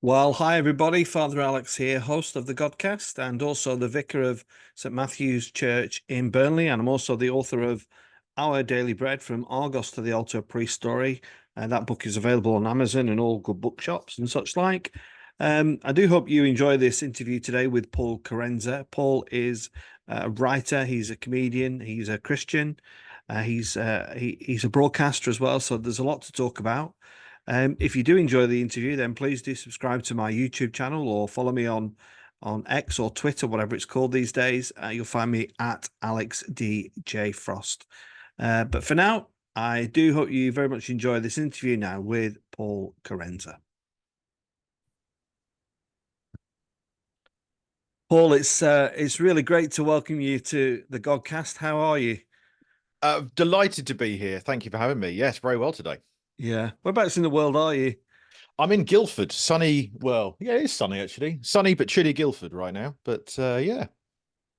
Well, hi everybody. Father Alex here, host of the Godcast, and also the vicar of St Matthew's Church in Burnley. And I'm also the author of Our Daily Bread from Argos to the Altar Priest Story. And that book is available on Amazon and all good bookshops and such like. I do hope you enjoy this interview today with Paul Karensa. Paul is a writer, he's a comedian, he's a Christian, he's a broadcaster as well. So there's a lot to talk about. If you do enjoy the interview, then please do subscribe to my YouTube channel or follow me on X or Twitter, whatever it's called these days. You'll find me at Alex DJ Frost. But for now, I do hope you very much enjoy this interview now with Paul Karensa. Paul, it's really great to welcome you to the Godcast. How are you? Delighted to be here. Thank you for having me. Yes, very well today. Yeah. Whereabouts in the world are you? I'm in Guildford, sunny. Well, yeah, it's sunny actually. Sunny but chilly Guildford right now. But yeah,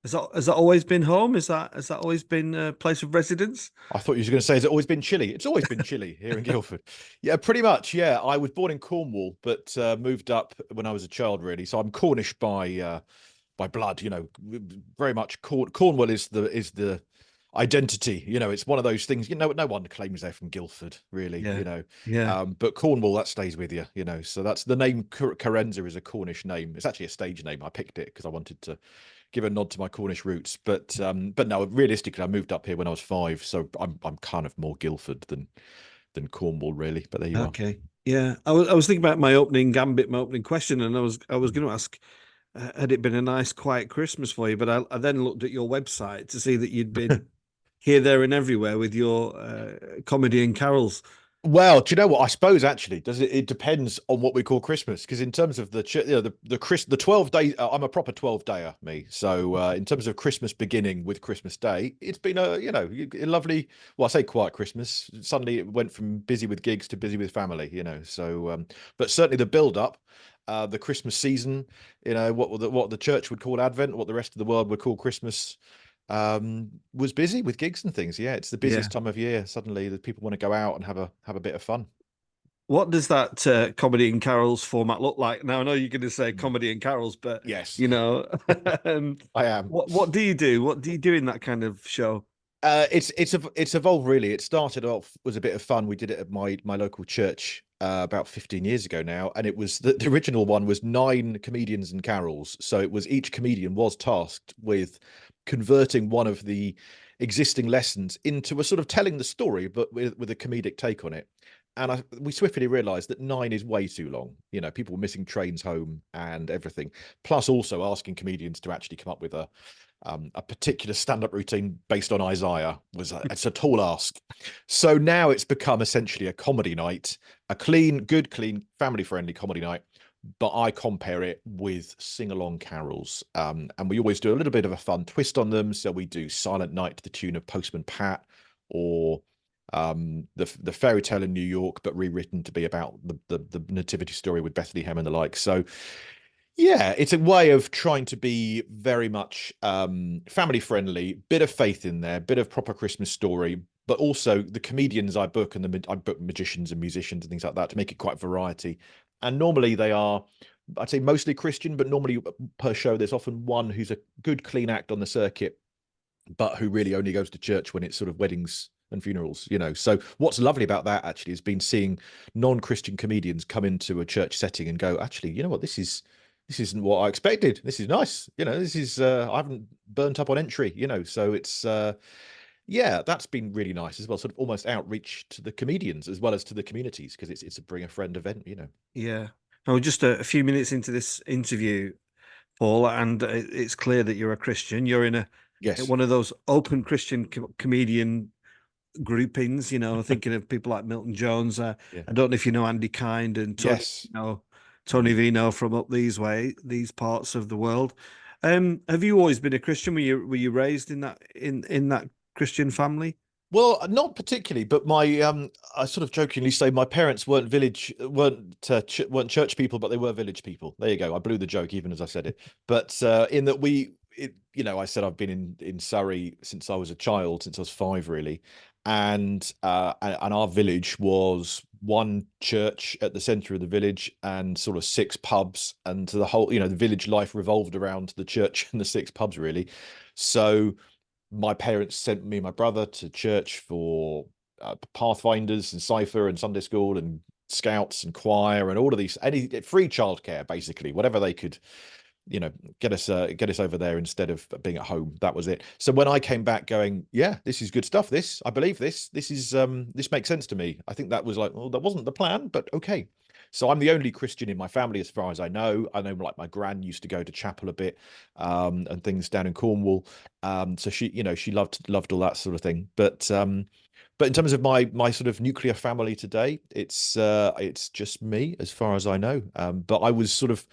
Has that always been home? Has that always been a place of residence? I thought you were going to say, has it always been chilly? It's always been chilly here in Guildford. Yeah, pretty much. Yeah, I was born in Cornwall, but moved up when I was a child, really. So I'm Cornish by blood. Very much. Cornwall is the identity. It's one of those things. No one claims they're from Guildford, really. Yeah. Yeah. But Cornwall, that stays with you. So that's the name. Karensa is a Cornish name. It's actually a stage name. I picked it because I wanted to give a nod to my Cornish roots. But no, realistically, I moved up here when I was 5, so I'm kind of more Guildford than Cornwall, really. But there you are. Okay. Yeah. I was thinking about my opening gambit, my opening question, and I was going to ask, had it been a nice quiet Christmas for you? But I then looked at your website to see that you'd been here, there, and everywhere with your comedy and carols. Well, do you know what? I suppose actually, does it depends on what we call Christmas. Because in terms of the 12 days, I'm a proper 12-dayer, me. So in terms of Christmas beginning with Christmas Day, it's been a lovely. Well, I say quiet Christmas. Suddenly it went from busy with gigs to busy with family. So but certainly the build up, the Christmas season, what the church would call Advent, what the rest of the world would call Christmas, was busy with gigs and things. Yeah, it's the Yeah. busiest time of year. Suddenly that people want to go out and have a bit of fun. What does that comedy and carols format look like? Now I know you're going to say Mm. comedy and carols, but Yes, you know, um, I am. what do you do? What do you do in that kind of show? It's evolved really. It started off was a bit of fun. We did it at my local church about 15 years ago now, and it was the original one was 9 comedians and carols. So it was each comedian was tasked with converting one of the existing lessons into a sort of telling the story, but with a comedic take on it. And we swiftly realized that 9 is way too long. People were missing trains home and everything. Plus, also asking comedians to actually come up with a particular stand-up routine based on Isaiah it's a tall ask. So now it's become essentially a comedy night, a good, clean, family-friendly comedy night. But I compare it with sing-along carols, and we always do a little bit of a fun twist on them. So we do Silent Night to the tune of Postman Pat, or the fairy tale in New York, but rewritten to be about the nativity story with Bethlehem and the like. So yeah, it's a way of trying to be very much family friendly, bit of faith in there, bit of proper Christmas story, but also the comedians I book I book magicians and musicians and things like that to make it quite variety. And normally they are, I'd say mostly Christian, but normally per show there's often one who's a good clean act on the circuit, but who really only goes to church when it's sort of weddings and funerals. So what's lovely about that actually has been seeing non-Christian comedians come into a church setting and go, actually, you know what, this isn't what I expected. This is nice. This is I haven't burnt up on entry. So it's yeah, that's been really nice as well. Sort of almost outreach to the comedians as well as to the communities because it's a bring a friend event. Yeah. Oh, just a few minutes into this interview, Paul, and it's clear that you're a Christian. You're in Yes. one of those open Christian comedian groupings. Thinking of people like Milton Jones. Yeah. I don't know if you know Andy Kind and Yes. Tony Vino from up these parts of the world. Have you always been a Christian? Were you raised in that Christian family? Well, not particularly, but my I sort of jokingly say my parents weren't church people, but they were village people. There you go. I blew the joke even as I said it. But in that I said I've been in Surrey since I was a child, since I was 5, really, and our village was one church at the center of the village and sort of six pubs, and the whole, the village life revolved around the church and the six pubs really. So my parents sent me and my brother to church for Pathfinders and Cypher and Sunday school and Scouts and choir and all of these, any free childcare, basically, whatever they could, get us over there instead of being at home. That was it. So when I came back going, yeah, this is good stuff. I believe this is this makes sense to me. I think that was like, well, that wasn't the plan, but okay. So I'm the only Christian in my family, as far as I know. I know, like, my gran used to go to chapel a bit, and things down in Cornwall. So she loved all that sort of thing. But in terms of my sort of nuclear family today, it's just me, as far as I know. But I was sort of,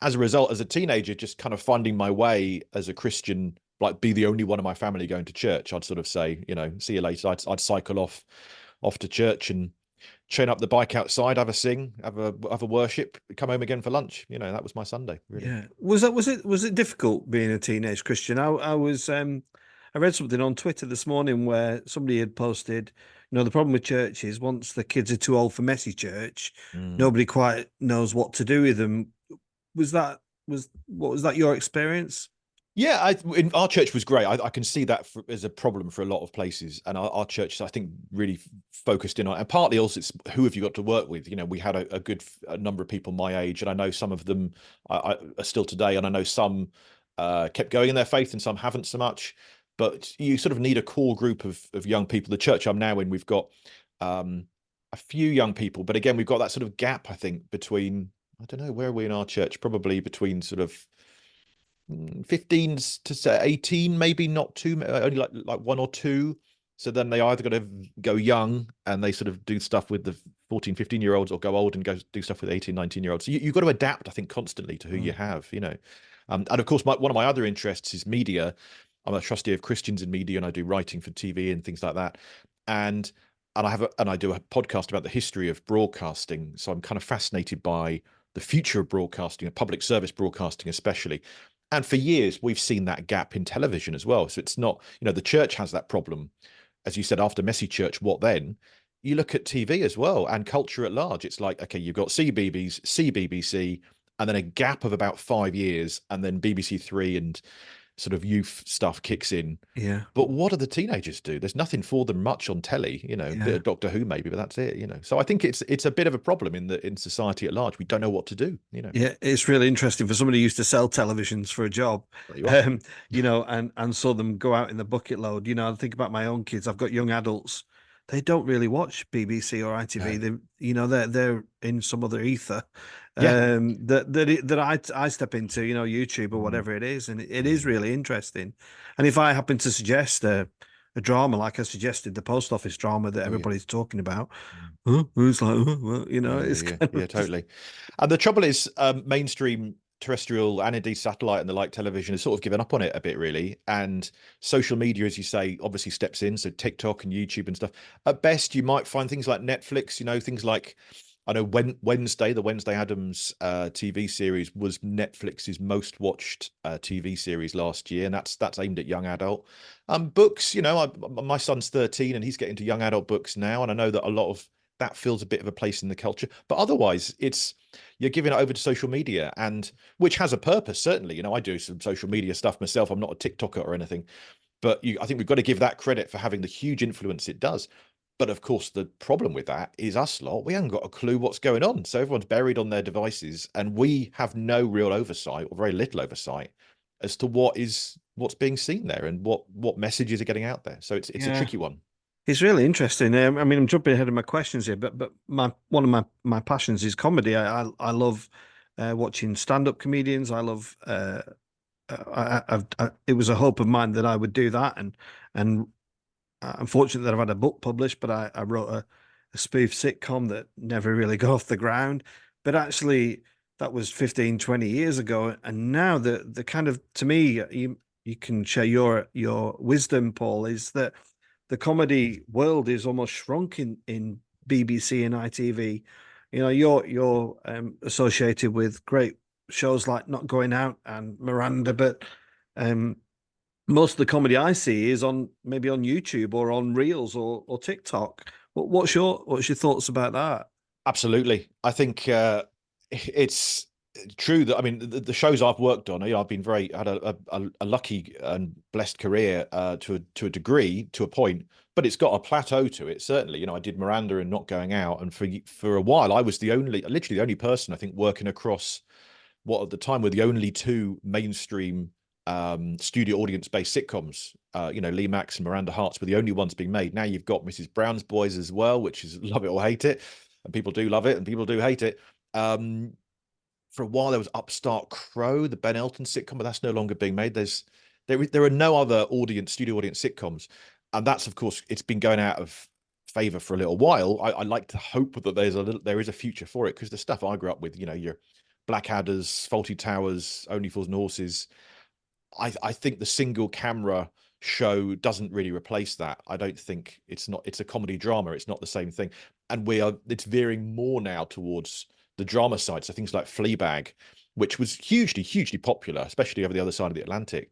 as a result, as a teenager, just kind of finding my way as a Christian, like, be the only one in my family going to church. I'd sort of say, see you later. I'd cycle off to church and chain up the bike outside, have a sing, have a worship, come home again for lunch. That was my Sunday, really. Yeah. Was it difficult being a teenage Christian? I read something on Twitter this morning where somebody had posted, the problem with church is once the kids are too old for messy church, nobody quite knows what to do with them. Was that your experience? Yeah, our church was great. I can see that as a problem for a lot of places, and our church, I think, really focused in on. And partly also, it's who have you got to work with. We had a good number of people my age, and I know some of them are still today, and I know some kept going in their faith, and some haven't so much. But you sort of need a core group of young people. The church I'm now in, we've got a few young people, but again, we've got that sort of gap, I think, between, I don't know, where are we in our church? Probably between sort of 15 to say 18, maybe not too, only like one or two. So then they either got to go young and they sort of do stuff with the 14, 15-year-olds, or go old and go do stuff with 18, 19-year-olds. So you've got to adapt, I think, constantly to who you have, And of course, one of my other interests is media. I'm a trustee of Christians in Media, and I do writing for TV and things like that. And I do a podcast about the history of broadcasting. So I'm kind of fascinated by the future of broadcasting, and public service broadcasting especially. And for years, we've seen that gap in television as well. So it's not, the church has that problem. As you said, after messy church, what then? You look at TV as well, and culture at large. It's like, okay, you've got CBBC, and then a gap of about 5 years, and then BBC Three and sort of youth stuff kicks in. Yeah. But what do the teenagers do? There's nothing for them much on telly, a bit of Doctor Who maybe, but that's it, So I think it's a bit of a problem in society at large. We don't know what to do, Yeah, it's really interesting for somebody who used to sell televisions for a job, and saw them go out in the bucket load. I think about my own kids. I've got young adults. They don't really watch BBC or ITV. No. They're in some other ether. Yeah. That I step into, YouTube or whatever it is, and it is really interesting. And if I happen to suggest a drama, like I suggested, the post office drama that everybody's talking about, who's like, well, it's yeah, totally. And the trouble is, mainstream terrestrial and indeed satellite and the like television has sort of given up on it a bit, really. And social media, as you say, obviously steps in. So TikTok and YouTube and stuff. At best, you might find things like Netflix, things like, I know the Wednesday Addams TV series was Netflix's most watched TV series last year, and that's aimed at young adult. Books, my son's 13 and he's getting into young adult books now, and I know that a lot of that fills a bit of a place in the culture. But otherwise, you're giving it over to social media, and which has a purpose, certainly. I do some social media stuff myself. I'm not a TikToker or anything, but I think we've got to give that credit for having the huge influence it does. But of course, the problem with that is us lot. We haven't got a clue what's going on. So everyone's buried on their devices, and we have no real oversight, or very little oversight, as to what's being seen there and what messages are getting out there. So it's a tricky one. It's really interesting. I mean, I'm jumping ahead of my questions here, but one of my passions is comedy. I love watching stand-up comedians. I love. It was a hope of mine that I would do that, and I'm fortunate that I've had a book published. But I wrote a spoof sitcom that never really got off the ground. But actually, that was 15, 20 years ago, and now the kind of, to me, you can share your wisdom, Paul, is that the comedy world is almost shrunk in BBC and ITV. You're associated with great shows like Not Going Out and Miranda, but most of the comedy I see is maybe on YouTube or on Reels or TikTok. What's your thoughts about that? Absolutely. I think it's true that, I mean, the shows I've worked on, I've been very had a lucky and blessed career to a degree, to a point, but it's got a plateau to it. Certainly, I did Miranda and Not Going Out, and for a while I was literally the only person I think working across what at the time were the only two mainstream studio audience based sitcoms. Lee Max and Miranda Harts were the only ones being made. Now you've got Mrs. Brown's Boys as well, which is love it or hate it, and people do love it and people do hate it. For a while there was Upstart Crow, the Ben Elton sitcom, but that's no longer being made. There are no other studio audience sitcoms, and that's, of course, it's been going out of favor for a little while. I like to hope that there is a future for it, because the stuff I grew up with, your Blackadders, Faulty Towers, Only Fools and Horses, I think the single camera show doesn't really replace that. I don't think it's a comedy drama. It's not the same thing. And it's veering more now towards the drama side. So things like Fleabag, which was hugely, hugely popular, especially over the other side of the Atlantic,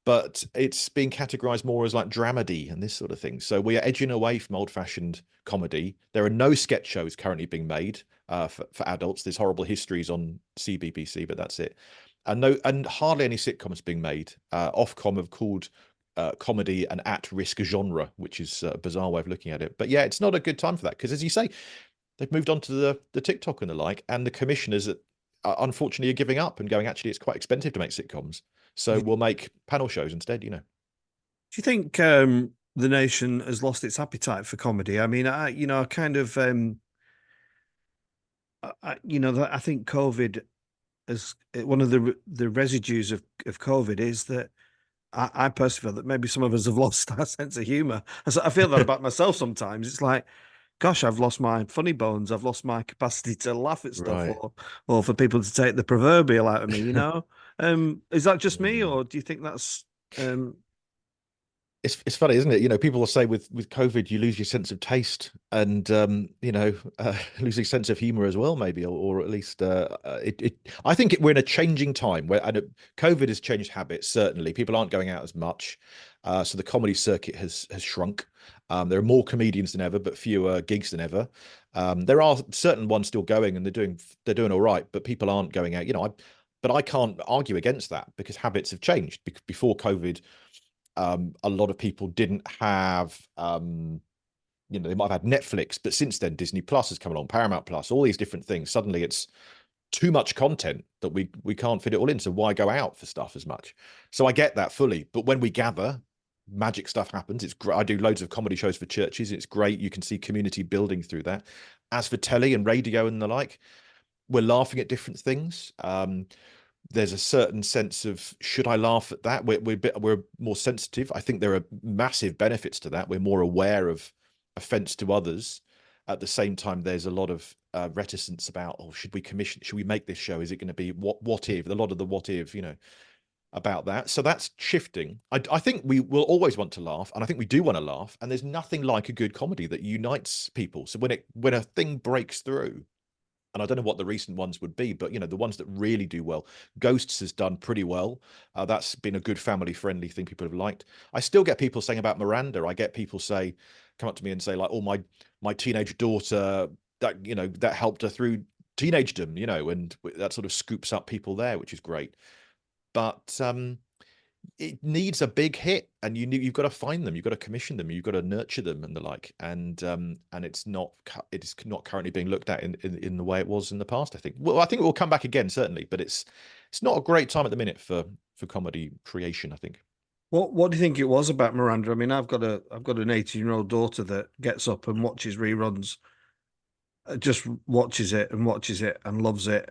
but it's being categorized more as like dramedy and this sort of thing. So we are edging away from old-fashioned comedy. There are no sketch shows currently being made for adults. There's Horrible Histories on CBBC, but that's it. And hardly any sitcoms being made. Ofcom have called comedy an at-risk genre, which is a bizarre way of looking at it. But yeah, it's not a good time for that, because, as you say, they've moved on to the TikTok and the like, and the commissioners unfortunately are giving up and going, actually, it's quite expensive to make sitcoms, so we'll make panel shows instead. Do you think the nation has lost its appetite for comedy? I mean, I kind of, I think COVID as one of the residues of COVID is that I personally feel that maybe some of us have lost our sense of humor. I feel that about myself sometimes. It's like, gosh, I've lost my funny bones. I've lost my capacity to laugh at stuff, Right. or for people to take the proverbial out of me. Is that just me, Mm. or do you think that's um, It's funny, isn't it? People will say with COVID you lose your sense of taste, and lose your sense of humor as well, maybe, or at least I think we're in a changing time where, COVID has changed habits. Certainly, people aren't going out as much, so the comedy circuit has shrunk. There are more comedians than ever, but fewer gigs than ever. There are certain ones still going, and they're doing all right, but people aren't going out. But I can't argue against that, because habits have changed. Before COVID, a lot of people didn't have, they might have had Netflix, but since then Disney Plus has come along, Paramount Plus, all these different things. Suddenly it's too much content that we can't fit it all in, so why go out for stuff as much? So I get that fully, but when we gather, magic stuff happens. It's great. I do loads of comedy shows for churches. It's great. You can see community building through that. As for telly and radio and the like, we're laughing at different things. There's a certain sense of, should I laugh at that? We're more sensitive. I think there are massive benefits to that. We're more aware of offense to others. At the same time, there's a lot of reticence about, oh, should we make this show? Is it going to be what if? A lot of the what if, about that. So that's shifting. I think we will always want to laugh, and I think we do want to laugh. And there's nothing like a good comedy that unites people. So when a thing breaks through, and I don't know what the recent ones would be, but the ones that really do well, Ghosts has done pretty well. That's been a good family-friendly thing people have liked. I still get people saying about Miranda. I get people come up to me and say, like, "Oh, my teenage daughter, that helped her through teenagedom," and that sort of scoops up people there, which is great. But it needs a big hit, and you've got to find them, you've got to commission them, you've got to nurture them and the like, and it's not currently being looked at in the way it was in the past. I think it will come back again, certainly, but it's not a great time at the minute for comedy creation, I think. what do you think it was about Miranda? I mean, I've got an 18-year-old daughter that gets up and watches reruns, just watches it and loves it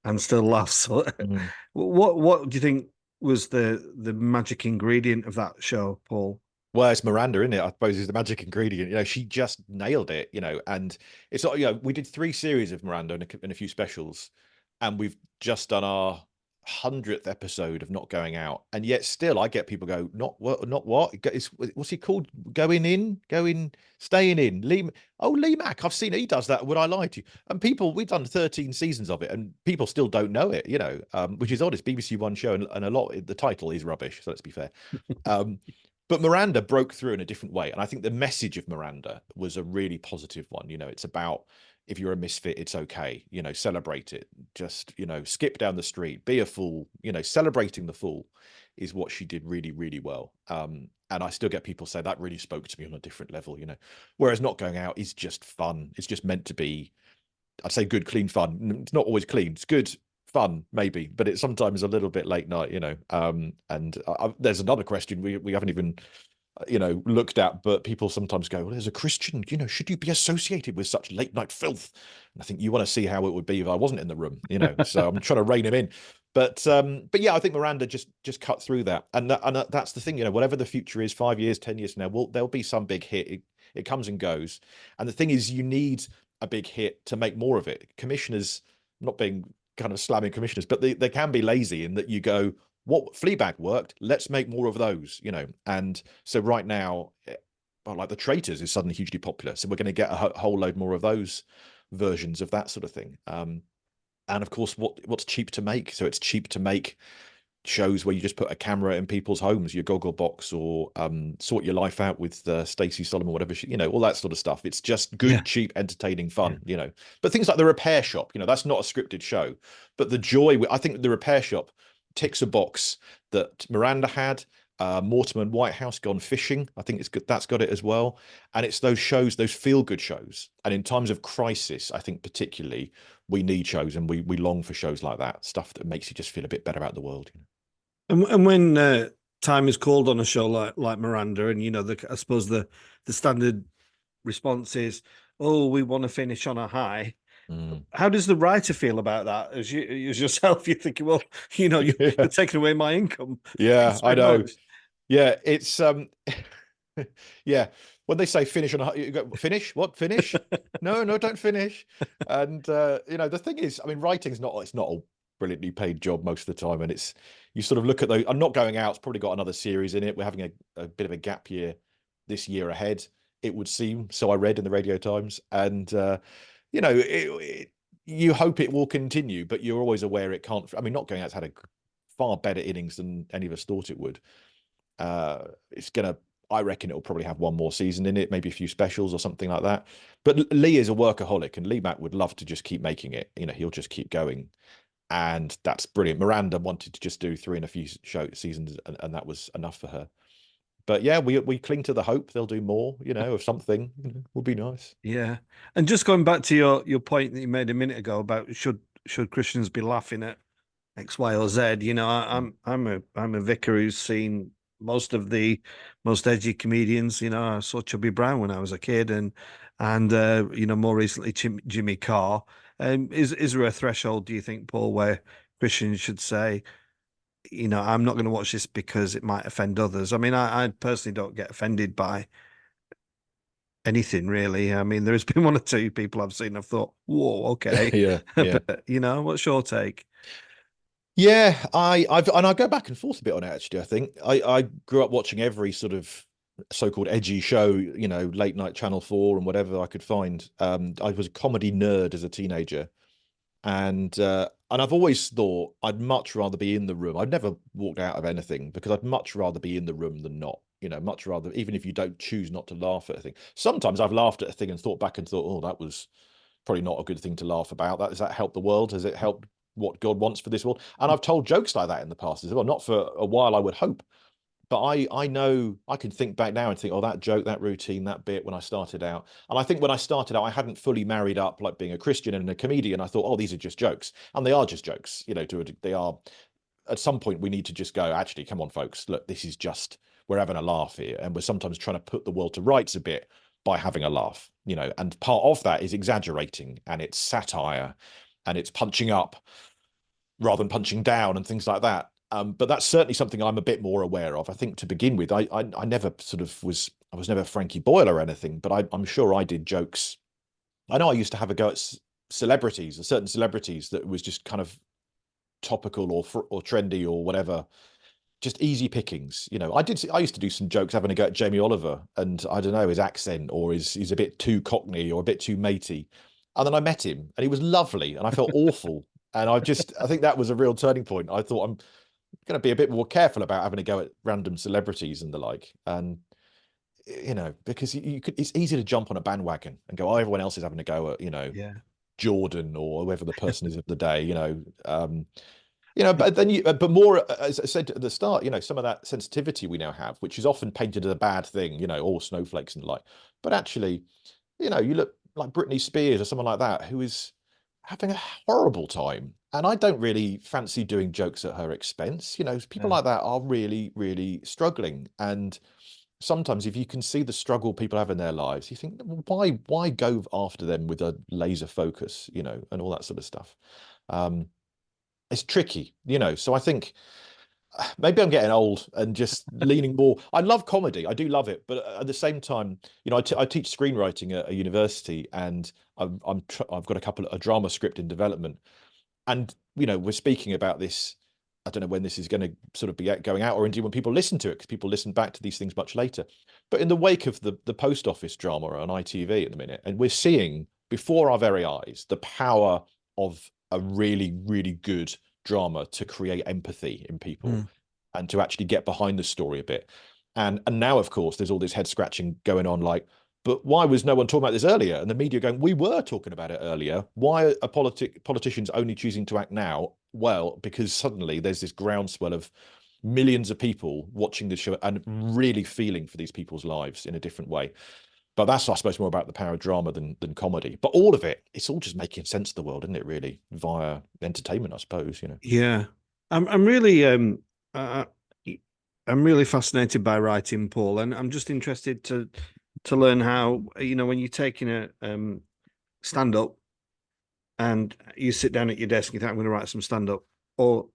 and still laughs. So, Mm. what do you think was the magic ingredient of that show, Paul? Well, it's Miranda, isn't it? I suppose is the magic ingredient. She just nailed it. And it's not. We did 3 series of Miranda and a few specials, and we've just done our 100th episode of Not Going Out, and yet still I get people go, not what, not what? What's he called? Staying in. Lee Mack. I've seen it. He does that. Would I lie to you? And we've done 13 seasons of it, and people still don't know it. Which is odd. It's BBC One show, and a lot. The title is rubbish. So let's be fair. Um, But Miranda broke through in a different way. And I think the message of Miranda was a really positive one. You know, it's about if you're a misfit, it's okay. You know, celebrate it. Just, you know, skip down the street, be a fool. You know, celebrating the fool is what she did really, really well. And I still get people say that really spoke to me on a different level, you know. Whereas not going out is just fun. It's just meant to be, I'd say, good, clean fun. It's not always clean. It's good fun, maybe, but it's sometimes a little bit late night, you know. And there's another question we haven't even, you know, looked at, but people sometimes go, well, as a Christian, you know, should you be associated with such late night filth? And I think you want to see how it would be if I wasn't in the room, you know. So I'm trying to rein him in. But yeah, I think Miranda just cut through that, and that's the thing, you know. Whatever the future is, 5 years, 10 years from now, there'll be some big hit. It comes and goes, and the thing is, you need a big hit to make more of it. Commissioners, not being kind of slamming commissioners, but they can be lazy in that you go, what Fleabag worked, let's make more of those, you know. And so right now, well, like The Traitors is suddenly hugely popular, so we're going to get a whole load more of those versions of that sort of thing. And of course, what's cheap to make? So it's cheap to make shows where you just put a camera in people's homes, your goggle box, or Sort Your Life Out with Stacey Solomon, whatever she, you know, all that sort of stuff. It's just Yeah. good, cheap, entertaining fun, Yeah. you know. But things like The Repair Shop, you know, that's not a scripted show, but the joy, I think The Repair Shop ticks a box that Miranda had. Mortimer and Whitehouse Gone Fishing, I think it's good. That's got it as well. And it's those shows, those feel good shows. And in times of crisis, I think particularly we need shows, and we long for shows like that, stuff that makes you just feel a bit better about the world. You know? And when time is called on a show like Miranda, and you know, I suppose the standard response is, "Oh, we want to finish on a high." Mm. How does the writer feel about that? As yourself, you're thinking, well, you know, Yeah, you're taking away my income. yeah, Thanks I very know. much. Yeah, it's yeah. When they say finish on a, you go, finish? What finish? No, no, don't finish. And you know, the thing is, I mean, writing's not, it's not a brilliantly paid job most of the time, and it's, you sort of look at those. I'm not going out. It's probably got another series in it. We're having a bit of a gap year this year ahead, it would seem. So I read in the Radio Times, and you know, you hope it will continue, but you're always aware it can't. I mean, not going out's had a far better innings than any of us thought it would. It's gonna, I reckon it'll probably have one more season in it, maybe a few specials or something like that. But Lee is a workaholic, and Lee Mack would love to just keep making it. You know, he'll just keep going, and that's brilliant. Miranda wanted to just do 3 and a few seasons, and that was enough for her. But yeah, we cling to the hope they'll do more. You know, of something, you know, would be nice. Yeah, and just going back to your point that you made a minute ago about should Christians be laughing at X, Y, or Z? You know, Mm. I'm a vicar who's seen most of the most edgy comedians. You know, I saw Chubby Brown when I was a kid, and you know, more recently Jimmy Carr. Is there a threshold, do you think, Paul, where Christians should say, you know, I'm not going to watch this because it might offend others? I mean, I personally don't get offended by anything really. I mean, there's been one or two people I've seen, I've thought, whoa, okay. Yeah, yeah. But you know, what's your take? Yeah, I go back and forth a bit on it actually. I think I grew up watching every sort of so-called edgy show, you know, late night Channel 4 and whatever I could find. I was a comedy nerd as a teenager, and I've always thought I'd much rather be in the room. I've never walked out of anything because I'd much rather be in the room than not. You know, much rather, even if you don't choose not to laugh at a thing. Sometimes I've laughed at a thing and thought back and thought, oh, that was probably not a good thing to laugh about. That, does that help the world? Has it helped what God wants for this world? And I've told jokes like that in the past as well. Not for a while, I would hope, but I know I can think back now and think, oh, that joke, that routine, that bit when I started out. And I think when I started out, I hadn't fully married up like being a Christian and a comedian. I thought, oh, these are just jokes, and they are just jokes. You know, they are. At some point, we need to just go, actually, come on, folks, look, this is just, we're having a laugh here, and we're sometimes trying to put the world to rights a bit by having a laugh. You know, and part of that is exaggerating, and it's satire, and it's punching up rather than punching down and things like that. But that's certainly something I'm a bit more aware of. I think to begin with, I never sort of was, I was never Frankie Boyle or anything, but I'm sure I did jokes. I know I used to have a go at celebrities, certain celebrities that was just kind of topical or trendy or whatever, just easy pickings. You know, I used to do some jokes having a go at Jamie Oliver, and I don't know, his accent, or he's a bit too cockney or a bit too matey. And then I met him and he was lovely and I felt awful. And I think that was a real turning point. I thought going to be a bit more careful about having a go at random celebrities and the like. And because you could, it's easy to jump on a bandwagon and go, oh, everyone else is having a go at, Yeah. Jordan or whoever the person is of the day, but then but more, as I said at the start, some of that sensitivity we now have, which is often painted as a bad thing, all snowflakes and the like. But actually, you look like Britney Spears or someone like that who is having a horrible time. And I don't really fancy doing jokes at her expense. People Yeah. like that are really, really struggling. And sometimes if you can see the struggle people have in their lives, you think, why go after them with a laser focus, and all that sort of stuff. It's tricky, so I think maybe I'm getting old and just leaning more. I love comedy. I do love it. But at the same time, I teach screenwriting at a university, and I've got a drama script in development. And, we're speaking about this. I don't know when this is going to sort of be going out, or indeed when people listen to it, because people listen back to these things much later. But in the wake of the post office drama on ITV at the minute, and we're seeing before our very eyes the power of a really, really good drama to create empathy in people and to actually get behind the story a bit. And now, of course, there's all this head scratching going on, like, but why was no one talking about this earlier? And the media going, we were talking about it earlier. Why are politicians only choosing to act now? Well, because suddenly there's this groundswell of millions of people watching the show and really feeling for these people's lives in a different way. But that's, I suppose, more about the power of drama than comedy. But all of it, it's all just making sense of the world, isn't it, really, via entertainment, I suppose, Yeah. I'm really uh, I'm really fascinated by writing, Paul, and I'm just interested to learn how, when you're taking a stand up and you sit down at your desk and you think, I'm going to write some stand up, or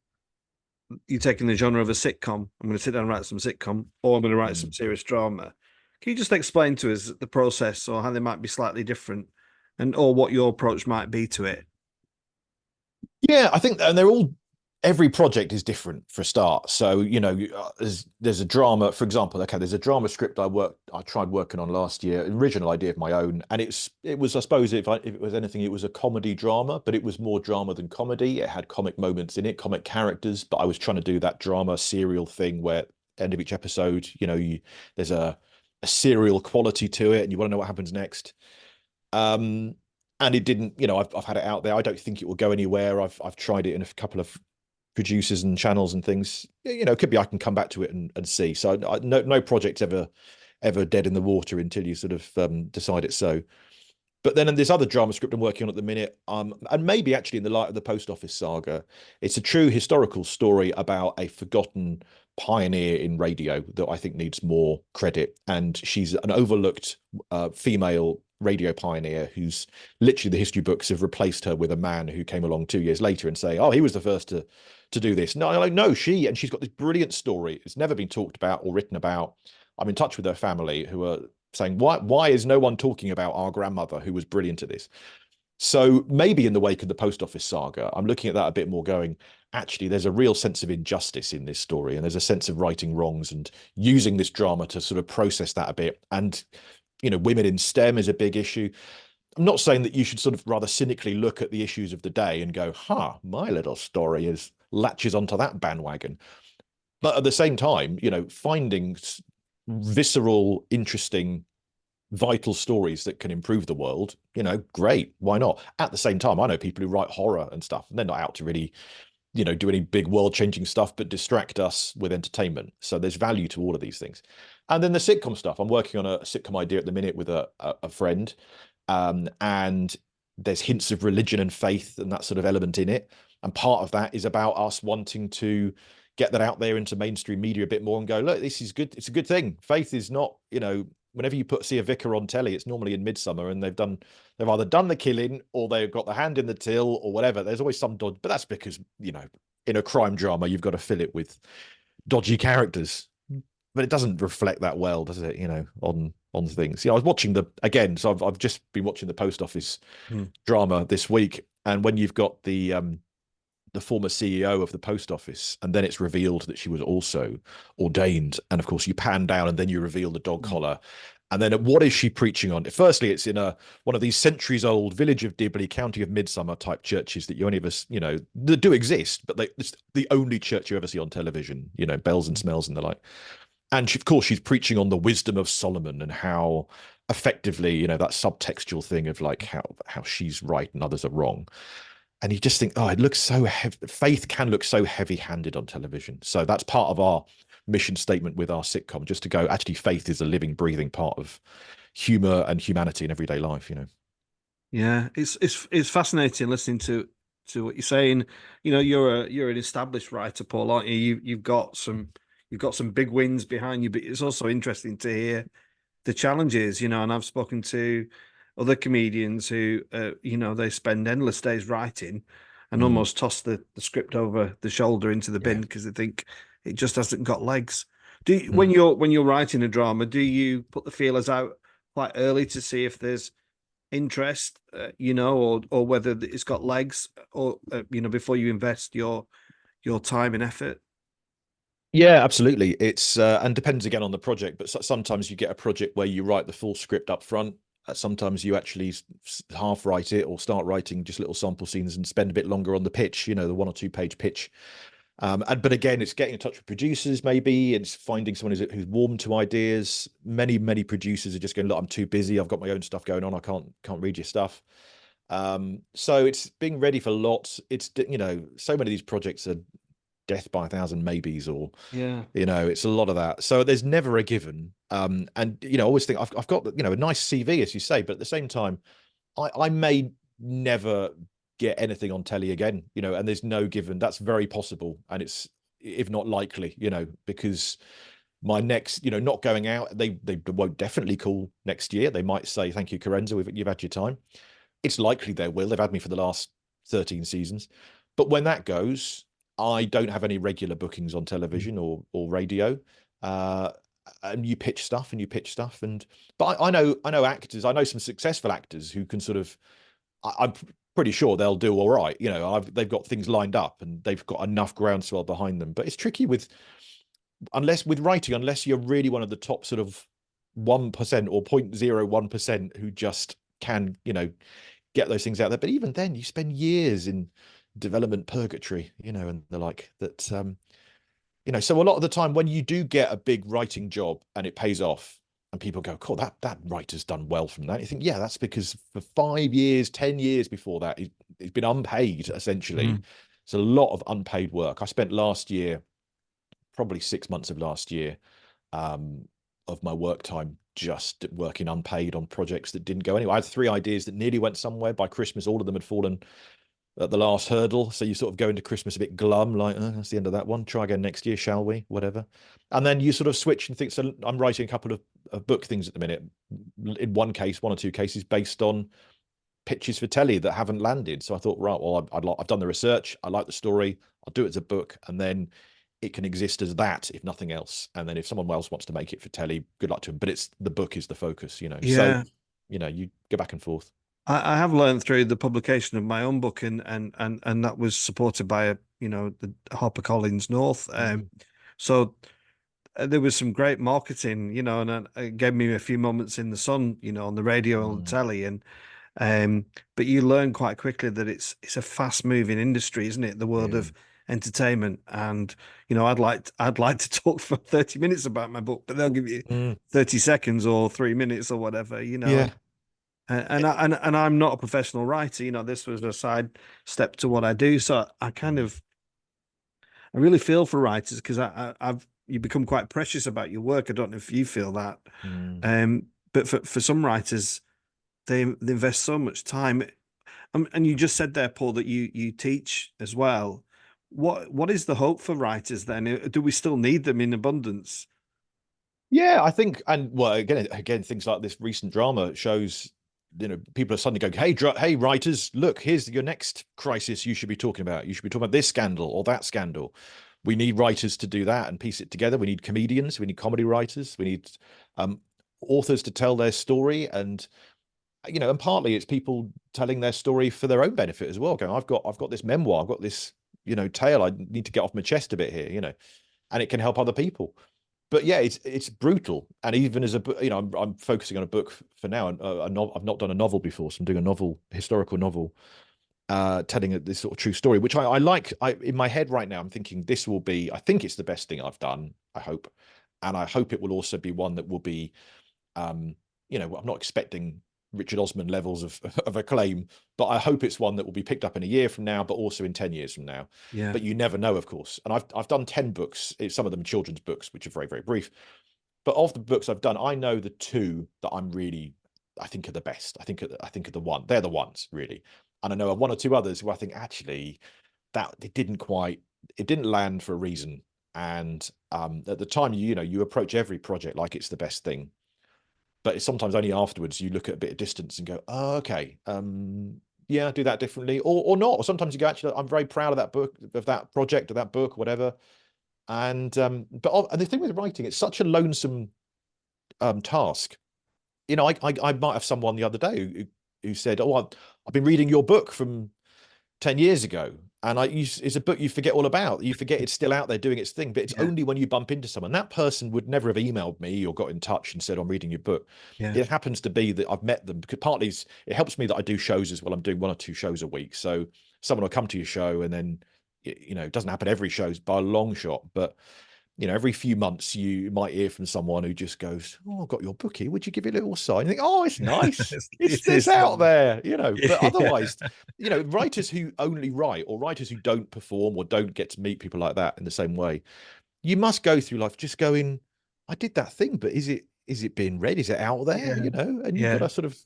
you're taking the genre of a sitcom, I'm going to sit down and write some sitcom, or I'm going to write some serious drama. Can you just explain to us the process, or how they might be slightly different, and or what your approach might be to it? Yeah, I think, and every project is different for a start. So, there's a drama, for example, okay, there's a drama script I tried working on last year, original idea of my own. And it was, I suppose, if it was anything, it was a comedy drama, but it was more drama than comedy. It had comic moments in it, comic characters, but I was trying to do that drama serial thing where end of each episode, there's a serial quality to it and you want to know what happens next. And it didn't, I've had it out there. I don't think it will go anywhere. I've tried it in a couple of producers and channels and things. It could be I can come back to it and see. So no project's ever dead in the water until you sort of decide it's so. But then in this other drama script I'm working on at the minute, and maybe actually in the light of the post office saga, it's a true historical story about a forgotten pioneer in radio that I think needs more credit. And she's an overlooked female radio pioneer who's literally, the history books have replaced her with a man who came along 2 years later and say, oh, he was the first to do this. No, like, no, and she's got this brilliant story. It's never been talked about or written about. I'm in touch with her family who are saying, why is no one talking about our grandmother who was brilliant at this? So maybe in the wake of the post office saga, I'm looking at that a bit more going, actually, there's a real sense of injustice in this story, and there's a sense of righting wrongs and using this drama to sort of process that a bit. And, women in STEM is a big issue. I'm not saying that you should sort of rather cynically look at the issues of the day and go, my little story latches onto that bandwagon. But at the same time, finding visceral, interesting, vital stories that can improve the world, great, why not? At the same time, I know people who write horror and stuff, and they're not out to really, do any big world-changing stuff, but distract us with entertainment. So there's value to all of these things. And then the sitcom stuff, I'm working on a sitcom idea at the minute with a friend, and there's hints of religion and faith and that sort of element in it. And part of that is about us wanting to get that out there into mainstream media a bit more and go, look, this is good. It's a good thing. Faith is not, whenever you see a vicar on telly, it's normally in Midsummer, and they've either done the killing or they've got the hand in the till or whatever. There's always some dodge, but that's because, in a crime drama, you've got to fill it with dodgy characters. But it doesn't reflect that well, does it? On things. I was watching so I've just been watching the post office drama this week, and when you've got the former CEO of the post office, and then it's revealed that she was also ordained, and of course you pan down and then you reveal the dog collar, And then what is she preaching on? Firstly, it's in one of these centuries-old village of Dibley, county of Midsummer type churches that you only ever, that do exist, but it's the only church you ever see on television, bells and smells and the like. And of course, she's preaching on the wisdom of Solomon and how effectively, that subtextual thing of like how she's right and others are wrong. And you just think, oh, it looks so heavy. Faith can look so heavy-handed on television. So that's part of our mission statement with our sitcom, just to go, actually, faith is a living, breathing part of humor and humanity in everyday life. Yeah, it's fascinating listening to what you're saying. You're an established writer, Paul, aren't you? You've got some big wins behind you, but it's also interesting to hear the challenges, and I've spoken to other comedians who, they spend endless days writing and Mm, almost toss the script over the shoulder into the yeah. bin because they think it just hasn't got legs. Do you, when Mm. you're writing a drama, do you put the feelers out quite early to see if there's interest, or whether it's got legs, or before you invest your time and effort? Yeah, absolutely. It's and depends again on the project, but sometimes you get a project where you write the full script up front. Sometimes you actually half write it or start writing just little sample scenes and spend a bit longer on the pitch, the 1 or 2 page pitch. But again, it's getting in touch with producers. Maybe it's finding someone who's warm to ideas. Many producers are just going, look, I'm too busy. I've got my own stuff going on. I can't read your stuff. So it's being ready for lots. It's so many of these projects are death by 1,000 maybes, or Yeah. it's a lot of that. So there's never a given. And I always think I've got a nice CV, as you say, but at the same time, I may never get anything on telly again, and there's no given. That's very possible, and it's, if not likely, because my next, not going out, they won't definitely call next year. They might say, thank you, Karensa, you've had your time. It's likely they will. They've had me for the last 13 seasons. But when that goes, I don't have any regular bookings on television or radio. Uh, and you pitch stuff and you pitch stuff. But I know actors, I know some successful actors who can sort of, I'm pretty sure they'll do all right. They've got things lined up and they've got enough groundswell behind them. But it's tricky with writing, unless you're really one of the top sort of 1% or 0.01% who just can, get those things out there. But even then, you spend years in development purgatory, and the like that. So a lot of the time when you do get a big writing job and it pays off, and people go, "Cool, that writer's done well from that." You think, yeah, that's because for 5 years, 10 years before that, he's been unpaid essentially. Mm. It's a lot of unpaid work. I spent last year, probably 6 months of last year, um, of my work time just working unpaid on projects that didn't go anywhere. I had 3 ideas that nearly went somewhere. By Christmas, all of them had fallen at the last hurdle. So you sort of go into Christmas a bit glum, like, that's the end of that one. Try again next year, shall we? Whatever. And then you sort of switch and think, so I'm writing a couple of book things at the minute. In one case, 1 or 2 cases, based on pitches for telly that haven't landed. So I thought, right, well, I've done the research. I like the story. I'll do it as a book. And then it can exist as that, if nothing else. And then if someone else wants to make it for telly, good luck to them. But it's the book is the focus. So, Yeah. you go back and forth. I have learned through the publication of my own book, and that was supported by the HarperCollins North. Mm, So there was some great marketing, and it gave me a few moments in the sun, on the radio and the mm, telly, and but you learn quite quickly that it's a fast moving industry, isn't it? The world yeah. of entertainment, and I'd like to talk for 30 minutes about my book, but they'll give you Mm, 30 seconds or 3 minutes or whatever, yeah. and I'm not a professional writer. This was a side step to what I do. So Mm, I really feel for writers because I've you become quite precious about your work. I don't know if you feel that. mm. But for some writers, they invest so much time. And you just said there, Paul, that you teach as well. What is the hope for writers then? Do we still need them in abundance? Yeah, I think, and well, again, things like this recent drama shows, people are suddenly going, hey, writers, look, here's your next crisis you should be talking about. You should be talking about this scandal or that scandal. We need writers to do that and piece it together. We need comedians, we need comedy writers, we need um, authors to tell their story, and partly it's people telling their story for their own benefit as well. Going, I've got this memoir, I've got this, tale I need to get off my chest a bit here, and it can help other people. but yeah, it's brutal. And even as a, I'm focusing on a book for now, and I've not done a novel before, so I'm doing a novel, historical novel, telling this sort of true story, which I like. In my head right now, I'm thinking this will be. I think it's the best thing I've done. I hope, and I hope it will also be one that will be. Um, I'm not expecting Richard Osman levels of acclaim, but I hope it's one that will be picked up in a year from now, but also in 10 years from now. Yeah. But you never know, of course. And I've done 10 books, some of them children's books, which are very, very brief. But of the books I've done, I know the two that I think are the best. I think are the one. They're the ones, really. And I know one or two others who I think actually that it didn't land for a reason. And at the time, you approach every project like it's the best thing, but it's sometimes only afterwards you look at a bit of distance and go, oh, okay, yeah, do that differently, or not. Or sometimes you go, actually, I'm very proud of that book, of that project, of that book, or whatever. And and the thing with writing, it's such a lonesome task. I might have someone the other day who said, "Oh, I've been reading your book from 10 years ago, and it's a book you forget all about. You forget it's still out there doing its thing, but it's Yeah. only when you bump into someone. That person would never have emailed me or got in touch and said, I'm reading your book. Yeah. It happens to be that I've met them, because partly it helps me that I do shows as well. I'm doing 1 or 2 shows a week. So someone will come to your show, and then, it doesn't happen every show by a long shot, but every few months you might hear from someone who just goes, "Oh, I've got your book here. Would you give it a little sign?" And you think, "Oh, it's nice. It It's is out lovely. there," But Yeah. otherwise, writers who only write, or writers who don't perform or don't get to meet people like that in the same way, you must go through life just going, "I did that thing, but is it being read? Is it out there?" Yeah. And you've got Yeah. to sort of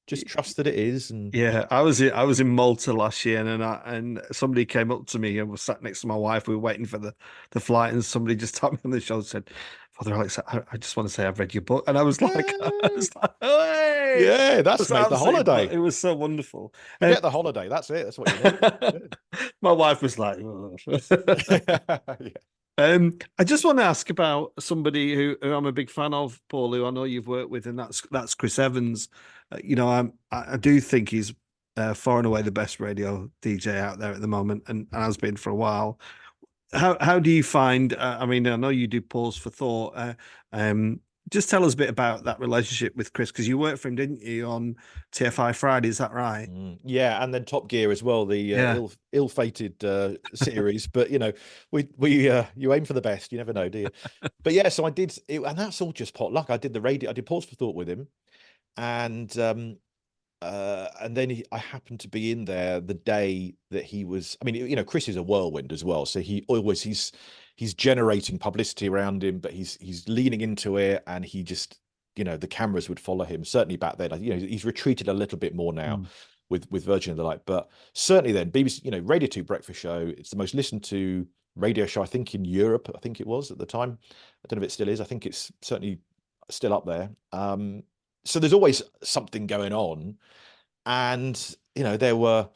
just trust that it is. And Yeah, I was in Malta last year, and somebody came up to me and was sat next to my wife. We were waiting for the flight, and somebody just tapped me on the shoulder and said, "Father Alex, I just want to say I've read your book." And I was like, I yeah, was like, "Hey!" It yeah, that's was made the absolutely, holiday. it was so wonderful. And Forget the holiday. That's it. That's what you need. my wife was like, "Oh." Yeah. I just want to ask about somebody who I'm a big fan of, Paul, who I know you've worked with, and that's Chris Evans. I do think he's far and away the best radio DJ out there at the moment, and has been for a while. How do you find? I mean, I know you do pause for thought. Um, just tell us a bit about that relationship with Chris, because you worked for him, didn't you, on TFI Friday? Is that right? Yeah, and then Top Gear as well, the Yeah, ill-fated series. But we you aim for the best. You never know, do you? But yeah, so I did it, and that's all just pot luck. I did the radio. I did Pause for Thought with him, and then I happened to be in there the day that he was. I mean, Chris is a whirlwind as well, so he's generating publicity around him, but he's leaning into it, and he just the cameras would follow him. Certainly back then, he's retreated a little bit more now Mm. with Virgin of the Light, but certainly then BBC, Radio 2 Breakfast Show. It's the most listened to radio show, I think, in Europe. I think it was at the time. I don't know if it still is. I think it's certainly still up there. So there's always something going on, and there were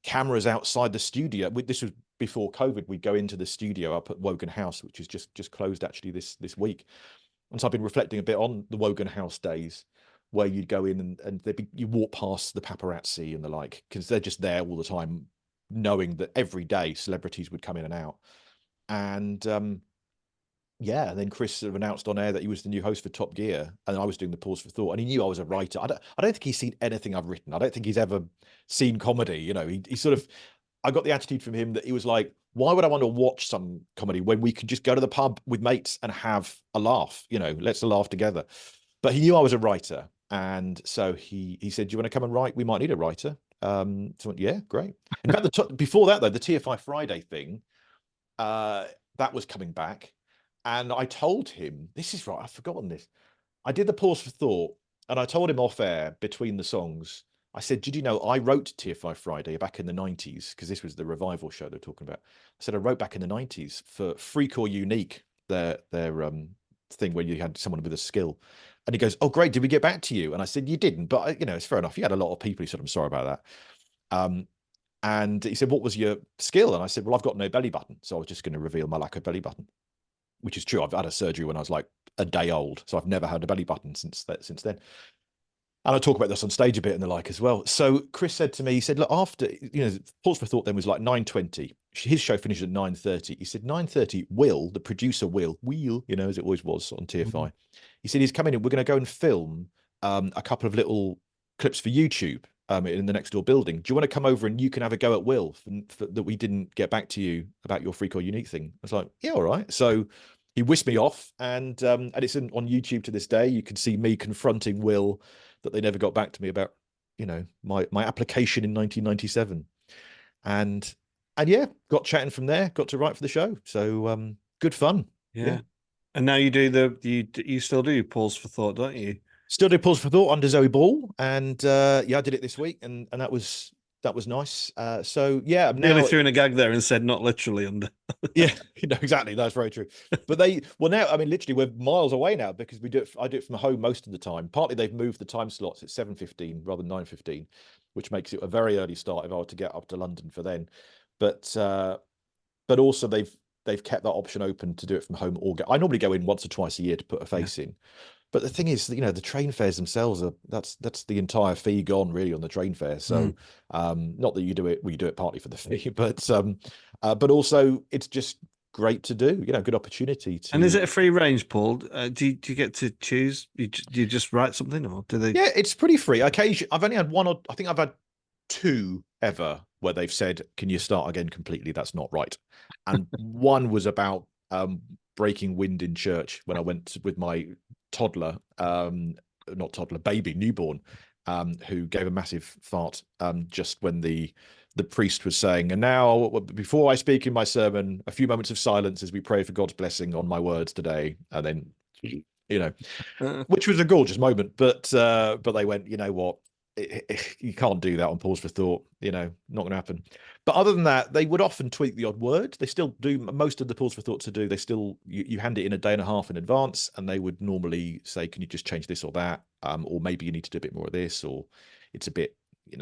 cameras outside the studio. This was before COVID. We'd go into the studio up at Wogan House, which is just closed actually this week. And so I've been reflecting a bit on the Wogan House days, where you'd go in and you walk past the paparazzi and the like, because they're just there all the time, knowing that every day celebrities would come in and out. And yeah, and then Chris sort of announced on air that he was the new host for Top Gear, and I was doing the Pause for Thought, and he knew I was a writer. I don't think he's seen anything I've written. I don't think he's ever seen comedy. He sort of, I got the attitude from him that he was like, why would I want to watch some comedy when we could just go to the pub with mates and have a laugh? Let's laugh together. But he knew I was a writer, and so he said, "Do you want to come and write? We might need a writer." So I went, yeah, great. In fact, before that though, the TFI Friday thing, that was coming back. And I told him, this is right, I've forgotten this. I did the Pause for Thought, and I told him off air between the songs. I said, "Did you know I wrote TFI Friday back in the 90s?" Because this was the revival show they're talking about. I said, I wrote back in the 90s for Freak or Unique, their thing where you had someone with a skill. And he goes, "Oh, great. Did we get back to you?" And I said, "You didn't, but it's fair enough. You had a lot of people." He said, "I'm sorry about that." And he said, "What was your skill?" And I said, "Well, I've got no belly button." So I was just going to reveal my lack of belly button, which is true. I've had a surgery when I was like a day old, so I've never had a belly button since then. And I talk about this on stage a bit and the like as well. So Chris said to me, he said, look, after, Pause for Thought then was like 9:20. His show finished at 9:30. He said 9:30, Will, the producer Will, as it always was on TFI. He said he's coming in. We're going to go and film a couple of little clips for YouTube in the next door building. Do you want to come over and you can have a go at Will that we didn't get back to you about your Freak or Unique thing? I was like, yeah, all right. So he whisked me off, and it's on YouTube to this day. You can see me confronting Will that they never got back to me about, my application in 1997, and yeah, got chatting from there. Got to write for the show, so good fun. Yeah. And now you do you still do Pause for Thought, don't you? Still do Pause for Thought under Zoe Ball, and I did it this week, and that was nice. So yeah, I'm Nearly now threw in a gag there and said not literally under. yeah, exactly. That's very true. But now, I mean, literally, we're miles away now because I do it from home most of the time. Partly they've moved the time slots at 7:15 rather than 9:15, which makes it a very early start if I were to get up to London for then. But also they've kept that option open to do it from home or I normally go in once or twice a year to put a face in. But the thing is, the train fares themselves that's the entire fee gone really on the train fare. So not that you do it partly for the fee, but also it's just great to do. Good opportunity to. And is it a free range, Paul? Do you get to choose? Do you just write something, or do they? Yeah, it's pretty free. Occasionally, I've only had one, or I think I've had two ever where they've said, "Can you start again completely?" That's not right. And one was about breaking wind in church when I went with my toddler, not toddler, baby, newborn, who gave a massive fart just when the priest was saying, "And now, before I speak in my sermon, a few moments of silence as we pray for God's blessing on my words today." And then, which was a gorgeous moment, but they went, you know what? You can't do that on Pause for Thought, not going to happen. But other than that, they would often tweak the odd word. They still do most of the Pause for Thought to do. They still, you hand it in a day and a half in advance, and they would normally say, "Can you just change this or that? Or maybe you need to do a bit more of this, or it's a bit,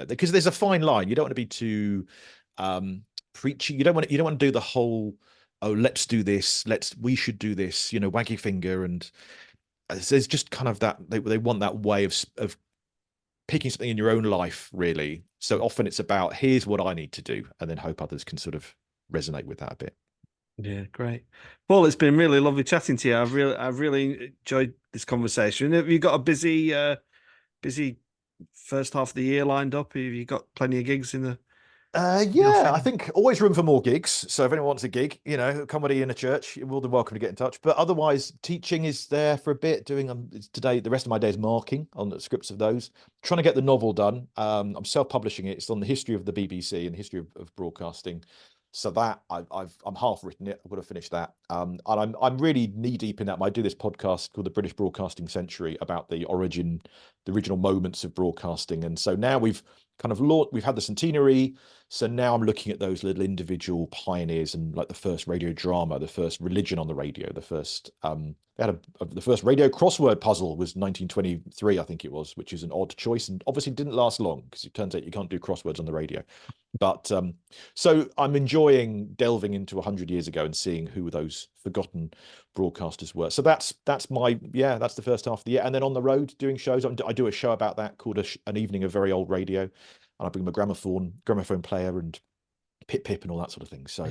because there's a fine line. You don't want to be too preachy. You don't want to do the whole, oh, let's do this, we should do this, waggy finger, and there's just kind of that they want that way of picking something in your own life, really. So often it's about, here's what I need to do, and then hope others can sort of resonate with that a bit. Yeah, great. Paul, it's been really lovely chatting to you. I've really enjoyed this conversation. Have you got a busy first half of the year lined up? Have you got plenty of gigs in the Yeah, I think always room for more gigs. So if anyone wants a gig, comedy in a church, you're more than welcome to get in touch. But otherwise, teaching is there for a bit. Doing today, the rest of my day is marking on the scripts of those. Trying to get the novel done. I'm self-publishing it. It's on the history of the BBC and history of broadcasting. So that I'm half written it. I've got to finish that. And I'm really knee deep in that. I do this podcast called the British Broadcasting Century about the original moments of broadcasting. And so now we've had the centenary. So now I'm looking at those little individual pioneers and like the first radio drama, the first religion on the radio, the first the first radio crossword puzzle was 1923, I think it was, which is an odd choice and obviously didn't last long because it turns out you can't do crosswords on the radio. But so I'm enjoying delving into 100 years ago and seeing who those forgotten broadcasters were. So that's the first half of the year. And then on the road doing shows, I do a show about that called an evening of very old radio. And I bring my gramophone player and pip and all that sort of thing. So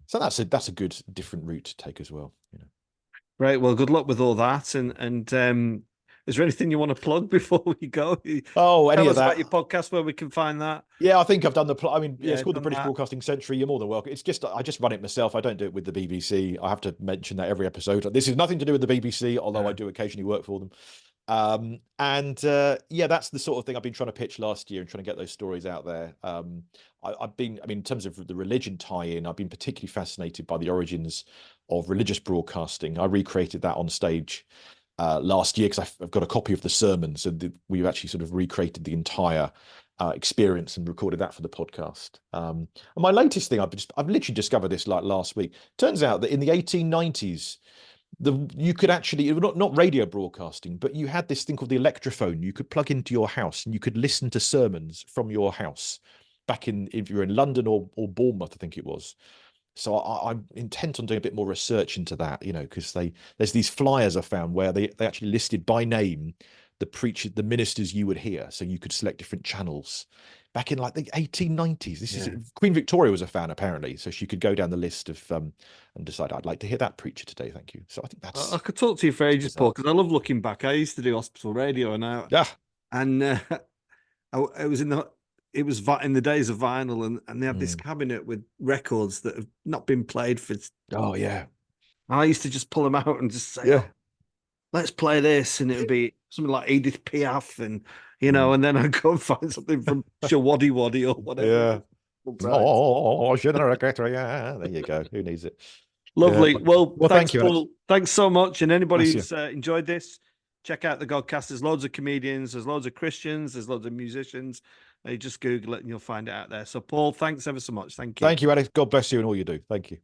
so that's a good different route to take as well. Right. Well, good luck with all that. And is there anything you want to plug before we go? Oh, Tell us about your podcast, where we can find that. Yeah, I think I've done it's called the British Broadcasting Century. You're more than welcome. It's just I just run it myself. I don't do it with the BBC. I have to mention that every episode. This is nothing to do with the BBC, although I do occasionally work for them. That's the sort of thing I've been trying to pitch last year and trying to get those stories out there. In terms of the religion tie-in, I've been particularly fascinated by the origins of religious broadcasting. I recreated that on stage last year because I've got a copy of the sermons, and we've actually sort of recreated the entire experience and recorded that for the podcast. And my latest thing, I've literally discovered this like last week. Turns out that in the 1890s, you could actually not radio broadcasting, but you had this thing called the electrophone. You could plug into your house and you could listen to sermons from your house back if you were in London or Bournemouth, I think it was. So I'm intent on doing a bit more research into that, because there's these flyers I found where they actually listed by name the ministers you would hear. So you could select different channels back in like the 1890s. This is Queen Victoria was a fan apparently, so she could go down the list of and decide I'd like to hear that preacher today. Thank you. So I think I that's could talk to you for ages, Paul, bizarre. because I love looking back. I used to do hospital radio, Yeah. and it was in the days of vinyl, and they had this cabinet with records that have not been played for. Oh yeah. And I used to just pull them out and just say, Yeah. "Oh, let's play this," and it would be something like Edith Piaf, and and then I'd go and find something from Shawaddy Waddy or whatever. Yeah. Oh, generic actor. Yeah. There you go. Who needs it? Lovely. Yeah. Well, thanks, thank you, Alex. Paul. Thanks so much. And anybody Bless who's enjoyed this, check out the Godcast. There's loads of comedians, there's loads of Christians, there's loads of musicians. You just Google it and you'll find it out there. So, Paul, thanks ever so much. Thank you. Thank you, Alex. God bless you and all you do. Thank you.